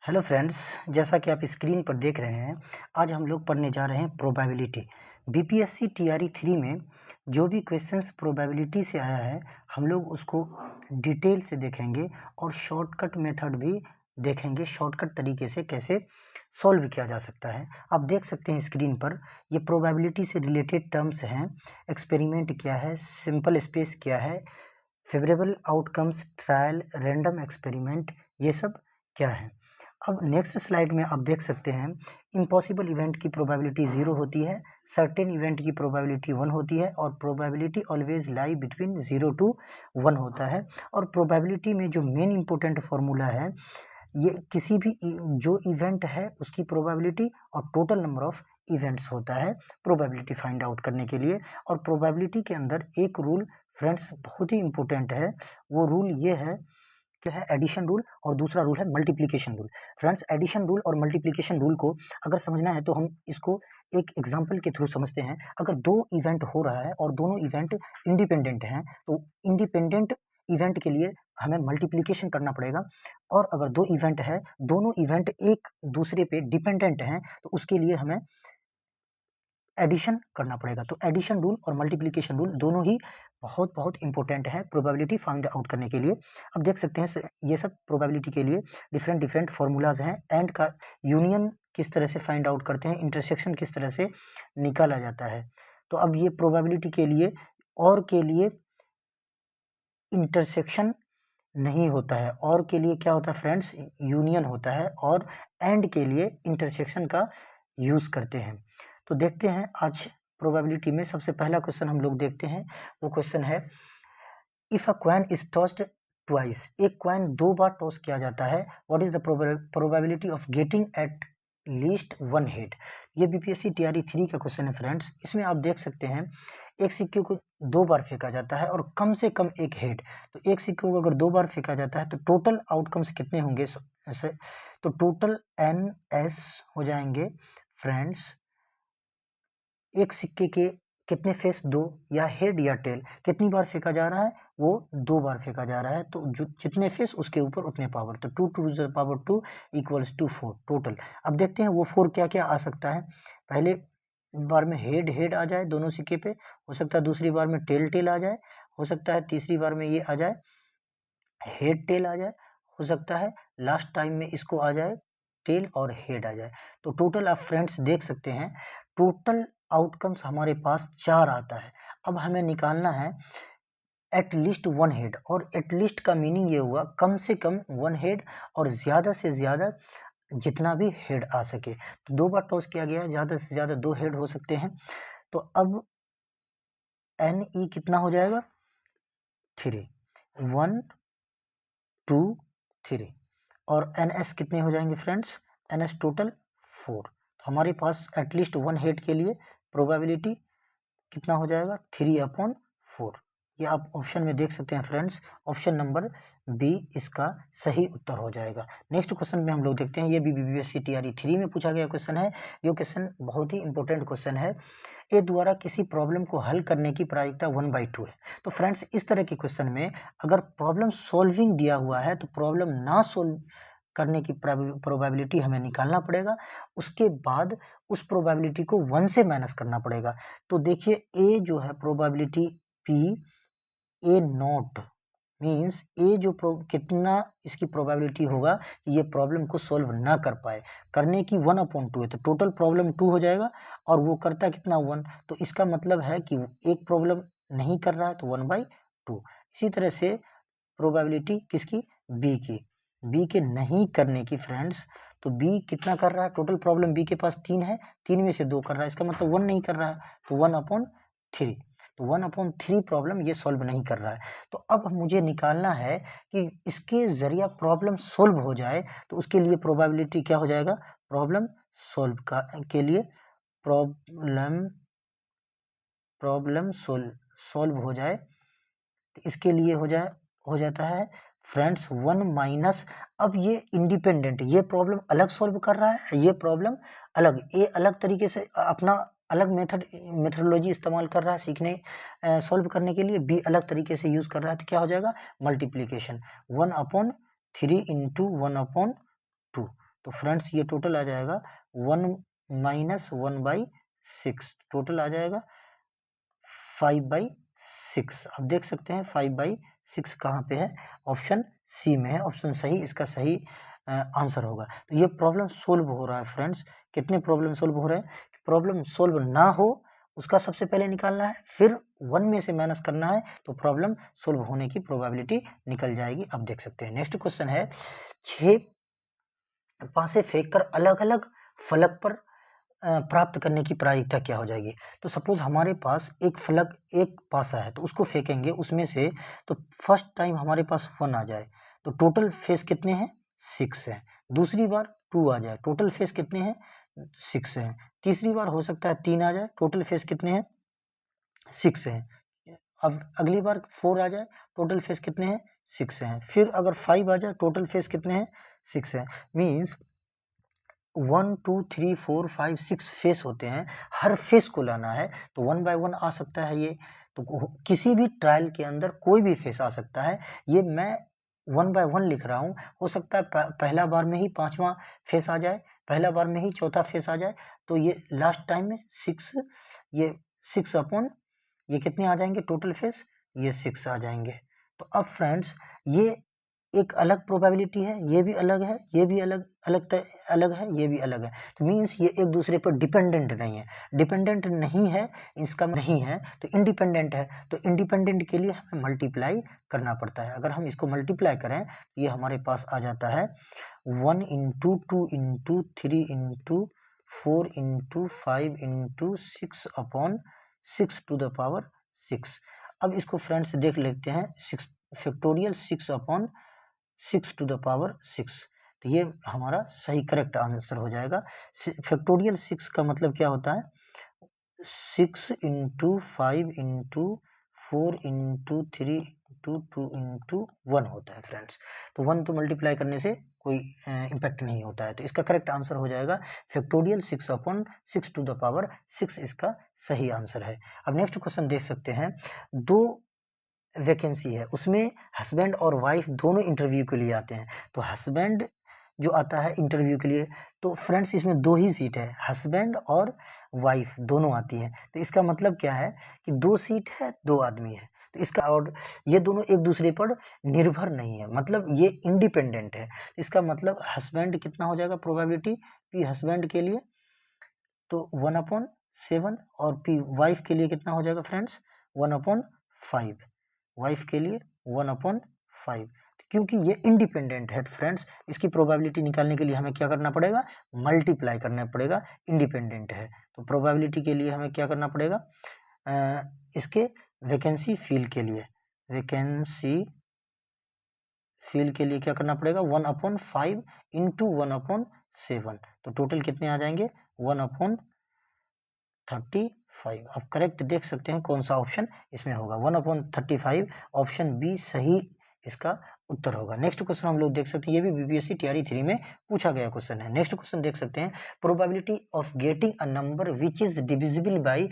Hello friends, जैसा कि आप स्क्रीन पर देख रहे हैं, आज हम लोग पढ़ने जा रहे हैं प्रोबेबिलिटी। बीपीएससी टीआरई 3 में जो भी क्वेश्चंस प्रोबेबिलिटी से आया है, हम लोग उसको डिटेल से देखेंगे और शॉर्टकट मेथड भी देखेंगे, शॉर्टकट तरीके से कैसे सॉल्व किया जा सकता है। आप देख सकते हैं स्क्रीन पर, ये प्रोबेबिलिटी से रिलेटेड टर्म्स हैं। एक्सपेरिमेंट क्या है, सिंपल स्पेस क्या है, favourable outcomes, trial, random experiment, ये सब क्या है। अब नेक्स्ट स्लाइड में आप देख सकते हैं, इम्पॉसिबल इवेंट की प्रोबेबिलिटी 0 होती है, सर्टेन इवेंट की प्रोबेबिलिटी 1 होती है और probability always lie between 0 to 1 होता है। और प्रोबेबिलिटी में जो मेन इंपॉर्टेंट फार्मूला है, ये किसी भी जो इवेंट है उसकी प्रोबेबिलिटी और टोटल नंबर ऑफ इवेंट्स होता है प्रोबेबिलिटी फाइंड आउट करने के लिए। और प्रोबेबिलिटी के अंदर एक रूल फ्रेंड्स बहुत ही इंपॉर्टेंट है, वो रूल ये है क्या है, एडिशन रूल, और दूसरा रूल है multiplication rule. Friends, addition rule और मल्टीप्लिकेशन रूल को अगर समझना है तो हम इसको एक एग्जांपल के थ्रू समझते हैं। अगर दो इवेंट हो रहा है और दोनों इवेंट इंडिपेंडेंट हैं, तो इंडिपेंडेंट इवेंट के लिए हमें मल्टीप्लिकेशन करना पड़ेगा। और अगर दो इवेंट है, दोनों इवेंट एक दूसरे पे डिपेंडेंट हैं, तो उसके लिए हमें एडिशन करना पड़ेगा। तो एडिशन रूल और मल्टीप्लिकेशन रूल दोनों ही बहुत बहुत इंपॉर्टेंट है प्रोबेबिलिटी फाइंड आउट करने के लिए। अब देख सकते हैं ये सब प्रोबेबिलिटी के लिए डिफरेंट डिफरेंट फार्मूलाज हैं। एंड का यूनियन किस तरह से फाइंड आउट करते हैं, इंटरसेक्शन किस तरह से निकाला जाता है। तो अब ये प्रोबेबिलिटी के लिए और के लिए इंटरसेक्शन नहीं होता है, और के लिए क्या होता है फ्रेंड्स, यूनियन होता है, और एंड के लिए इंटरसेक्शन का यूज करते हैं। तो देखते हैं आज प्रोबेबिलिटी में सबसे पहला क्वेश्चन हम लोग देखते हैं। वो क्वेश्चन है, if a coin is tossed twice, एक क्वाइन दो बार टॉस किया जाता है, what is the probability of getting at least one head. ये बीपीएससी टीआरई 3 का क्वेश्चन है फ्रेंड्स। इसमें आप देख सकते हैं, एक सिक्के को दो बार फेंका जाता है और कम से कम एक हेड। तो एक सिक्के को अगर दो बार फेंका जाता है तो टोटल आउटकम्स कितने होंगे ऐसे, तो टोटल एन एस हो जाएंगे फ्रेंड्स। एक सिक्के के कितने फेस, दो, या हेड या टेल कितनी बार फेंका जा रहा है, वो दो बार फेंका जा रहा है। तो जो जितने फेस उसके ऊपर उतने पावर, तो 2 to the power 2 equals to 4 total. अब देखते हैं वो 4 क्या क्या आ सकता है। पहले बार में हेड हेड आ जाए दोनों सिक्के पे, हो सकता है दूसरी बार में टेल टेल आ जाए, हो सकता है तीसरी बार में ये आ जाए हेड टेल आ जाए, हो सकता है लास्ट टाइम में इसको आ जाए टेल और हेड आ जाए। तो टोटल आप फ्रेंड्स देख सकते हैं, टोटल आउटकम्स हमारे पास 4 आता है। अब हमें निकालना है एट लीस्ट वन हेड, और एट लीस्ट का मीनिंग ये हुआ कम से कम वन हेड, और ज़्यादा से ज़्यादा जितना भी हेड आ सके। तो दो बार टॉस किया गया, ज़्यादा से ज़्यादा दो हेड हो सकते हैं। तो अब एन ई कितना हो जाएगा, 3, 1 2 3, और एन एस कितने हो जाएंगे फ्रेंड्स, एन एस टोटल 4। तो हमारे पास एटलीस्ट वन हेड के लिए प्रोबेबिलिटी कितना हो जाएगा, 3/4। ये आप ऑप्शन में देख सकते हैं फ्रेंड्स, ऑप्शन नंबर बी इसका सही उत्तर हो जाएगा। नेक्स्ट क्वेश्चन में हम लोग देखते हैं, ये भी बीपीएससी टीआरई 3 में पूछा गया क्वेश्चन है। ये क्वेश्चन बहुत ही इंपॉर्टेंट क्वेश्चन है। ए द्वारा किसी प्रॉब्लम को हल करने की प्रायिकता 1/2 है। तो फ्रेंड्स, इस तरह के क्वेश्चन में अगर प्रॉब्लम सॉल्विंग दिया हुआ है तो प्रॉब्लम ना सोल्व करने की प्रोबेबिलिटी हमें निकालना पड़ेगा। उसके बाद उस प्रोबेबिलिटी को 1 से माइनस करना पड़ेगा। तो देखिए, ए जो है probability P A not means A जो कितना इसकी प्रोबेबिलिटी होगा कि ये प्रॉब्लम को सॉल्व ना कर पाए, करने की 1/2 है। तो टोटल प्रॉब्लम 2 हो जाएगा, और वो करता कितना 1। तो इसका मतलब है कि एक प्रॉब्लम नहीं कर रहा है तो 1/2। इसी तरह से प्रोबेबिलिटी किसकी, बी के नहीं करने की फ्रेंड्स। तो बी कितना कर रहा है, टोटल प्रॉब्लम बी के पास 3 है, 3 में से 2 कर रहा है, इसका मतलब 1 नहीं कर रहा है, तो 1/3। तो 1/3 प्रॉब्लम ये सॉल्व नहीं कर रहा है। तो अब मुझे निकालना है कि इसके जरिया प्रॉब्लम सॉल्व हो जाए, तो उसके लिए प्रोबेबिलिटी क्या हो जाएगा, प्रॉब्लम सॉल्व का के लिए प्रॉब्लम सॉल्व हो जाए, तो इसके लिए हो जाता है फ्रेंड्स 1 माइनस। अब ये इंडिपेंडेंट, ये प्रॉब्लम अलग सॉल्व कर रहा है, ये प्रॉब्लम अलग, ये अलग तरीके से अपना अलग मेथडोलॉजी इस्तेमाल कर रहा है सीखने सॉल्व करने के लिए, बी अलग तरीके से यूज कर रहा है। तो क्या हो जाएगा, मल्टीप्लीकेशन 1/3 इंटू 1/2। तो फ्रेंड्स ये टोटल आ जाएगा 1 माइनस 1/6, टोटल आ जाएगा 5/6। अब देख सकते हैं 5/6 कहाँ पे है, ऑप्शन सी में है, ऑप्शन सही इसका सही आंसर होगा। तो ये प्रॉब्लम सोल्व हो रहा है फ्रेंड्स। कितने प्रॉब्लम सोल्व हो रहे हैं, प्रॉब्लम सोल्व ना हो उसका सबसे पहले निकालना है, फिर 1 में से माइनस करना है, तो प्रॉब्लम सोल्व होने की प्रोबेबिलिटी निकल जाएगी। अब देख सकते हैं नेक्स्ट क्वेश्चन है, 6 पासे फेंक कर अलग अलग फलक पर प्राप्त करने की प्रायिकता क्या हो जाएगी। तो सपोज हमारे पास एक फलक एक पासा है, तो उसको फेंकेंगे उसमें से, तो फर्स्ट टाइम हमारे पास 1 आ जाए तो टोटल फेस कितने हैं, 6 है। दूसरी बार 2 आ जाए, टोटल फेस कितने हैं, 6 है। तीसरी बार हो सकता है 3 आ जाए, टोटल फेस कितने हैं, 6 है। अब अगली बार 4 आ जाए, टोटल फेस कितने हैं, 6 हैं। फिर अगर 5 आ जाए, टोटल फेस कितने हैं, 6 है। मीन्स 1 2 3 4 5 6 फेस होते हैं, हर फेस को लाना है, तो 1 बाय 1 आ सकता है ये। तो किसी भी ट्रायल के अंदर कोई भी फेस आ सकता है, ये मैं 1 बाय 1 लिख रहा हूँ। हो सकता है पहला बार में ही 5वां फेस आ जाए, पहला बार में ही चौथा फेस आ जाए, तो ये लास्ट टाइम में 6, ये 6 अपॉन ये कितने आ जाएंगे टोटल फेस, ये 6 आ जाएंगे। तो अब फ्रेंड्स ये एक अलग प्रोबेबिलिटी है, ये भी अलग है, ये भी अलग अलग है, ये भी अलग है। तो मीन्स ये एक दूसरे पर डिपेंडेंट नहीं है। डिपेंडेंट नहीं है इसका नहीं है, तो इंडिपेंडेंट है। तो इंडिपेंडेंट के लिए हमें मल्टीप्लाई करना पड़ता है। अगर हम इसको मल्टीप्लाई करें तो ये हमारे पास आ जाता है 1 into 2 into 3 into 4 into 5 into 6 upon 6 to the power 6। अब इसको फ्रेंड्स देख लेते हैं, 6 factorial 6 upon 6 to the power 6। तो ये हमारा सही करेक्ट आंसर हो जाएगा। फैक्टोरियल 6 का मतलब क्या होता है, 6 into 5 into 4 into 3 into 2 into 1 होता है फ्रेंड्स। तो 1 तो मल्टीप्लाई करने से कोई इम्पैक्ट नहीं होता है, तो इसका करेक्ट आंसर हो जाएगा factorial 6 upon 6 to the power 6 इसका सही आंसर है। अब नेक्स्ट क्वेश्चन देख सकते हैं, 2 वैकेंसी है, उसमें हस्बैंड और वाइफ दोनों इंटरव्यू के लिए आते हैं। तो हस्बैंड जो आता है इंटरव्यू के लिए, तो फ्रेंड्स इसमें 2 ही सीट है, हस्बैंड और वाइफ दोनों आती हैं। तो इसका मतलब क्या है कि 2 सीट है, 2 आदमी है। तो इसका और ये दोनों एक दूसरे पर निर्भर नहीं है, मतलब ये इंडिपेंडेंट है। तो इसका मतलब हस्बैंड कितना हो जाएगा प्रोबेबिलिटी पी हस्बैंड के लिए, तो 1/7, और पी वाइफ के लिए कितना हो जाएगा फ्रेंड्स, 1/5। वाइफ के लिए 1/5, क्योंकि ये इंडिपेंडेंट है फ्रेंड्स, इसकी प्रोबेबिलिटी निकालने के लिए हमें क्या करना पड़ेगा, मल्टीप्लाई करना पड़ेगा, इंडिपेंडेंट है। तो प्रोबेबिलिटी के लिए हमें क्या करना पड़ेगा, इसके वैकेंसी फील के लिए, वैकेंसी फील के लिए क्या करना पड़ेगा, 1/5 इंटू 1/7। तो टोटल कितने आ जाएंगे, 1/35। अब करेक्ट देख सकते हैं कौन सा ऑप्शन इसमें होगा, 1/35 ऑप्शन बी सही इसका उत्तर होगा। नेक्स्ट क्वेश्चन हम लोग देख सकते हैं, ये भी बीपीएससी टीआरई 3 में पूछा गया क्वेश्चन है। नेक्स्ट क्वेश्चन देख सकते हैं, probability of getting a number which is divisible by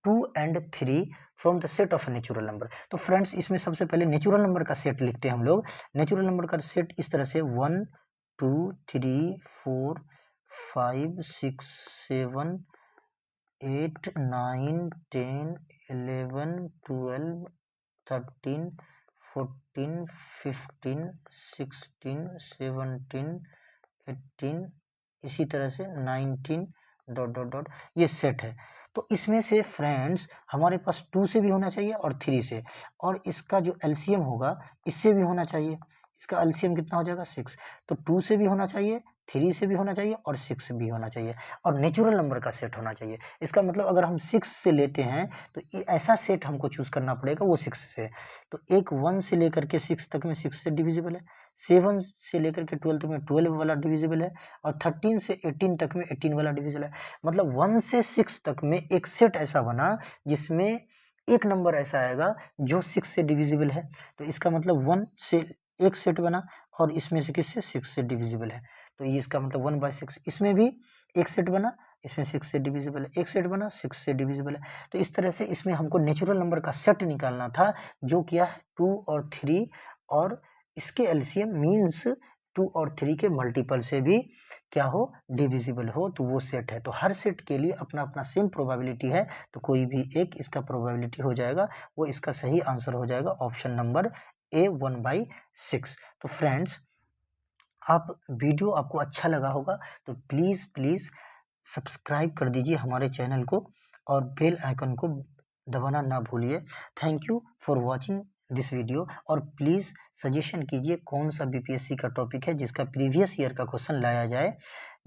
2 and 3 from the set of natural number. तो फ्रेंड्स इसमें सबसे पहले नेचुरल नंबर का सेट लिखते हैं हम लोग। नेचुरल नंबर का सेट इस तरह से 1 2 3 4 5 6 7 8 9 10 11 12 13 14 15 16 17 18 इसी तरह से 19 ... ये सेट है। तो इसमें से फ्रेंड्स हमारे पास 2 से भी होना चाहिए और 3 से, और इसका जो एलसीएम होगा इससे भी होना चाहिए। इसका एलसीएम कितना हो जाएगा, 6। तो 2 से भी होना चाहिए, 3 से भी होना चाहिए और 6 से भी होना चाहिए, और नेचुरल नंबर का सेट होना चाहिए। इसका मतलब अगर हम 6 से लेते हैं तो ऐसा सेट हमको चूज करना पड़ेगा वो 6 से। तो एक 1 से लेकर के 6 तक में 6 से डिविजिबल है, 7 से लेकर के 12 तक में 12 वाला डिविजिबल है, और 13 से 18 तक में 18 वाला डिविजिबल है। मतलब 1 से 6 तक में एक सेट ऐसा बना जिसमें एक नंबर ऐसा आएगा जो 6 से डिविजिबल है। तो इसका मतलब 1 से एक सेट बना, और इसमें से किससे, 6 से डिविजिबल है। तो ये इसका मतलब 1/6। इसमें भी एक सेट बना, इसमें 6 से डिविजिबल है, एक सेट बना 6 से डिविजिबल है। तो इस तरह से इसमें हमको नेचुरल नंबर का सेट निकालना था, जो क्या है 2 और 3, और इसके एलसीएम मीन्स 2 और 3 के मल्टीपल से भी क्या हो, डिविजिबल हो, तो वो सेट है। तो हर सेट के लिए अपना अपना सेम प्रोबेबिलिटी है, तो कोई भी एक इसका प्रोबेबिलिटी हो जाएगा, वो इसका सही आंसर हो जाएगा ऑप्शन नंबर ए 1/6। तो फ्रेंड्स, आप वीडियो आपको अच्छा लगा होगा तो प्लीज़ सब्सक्राइब कर दीजिए हमारे चैनल को और बेल आइकन को दबाना ना भूलिए। Thank you for watching this video, और प्लीज़ सजेशन कीजिए कौन सा बीपीएससी का टॉपिक है जिसका प्रीवियस ईयर का क्वेश्चन लाया जाए,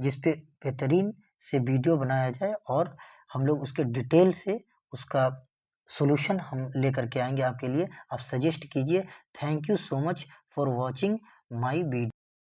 जिस पे बेहतरीन से वीडियो बनाया जाए और हम लोग उसके डिटेल से उसका सॉल्यूशन हम लेकर के आएंगे आपके लिए। आप सजेस्ट कीजिए। Thank you so much for watching my video.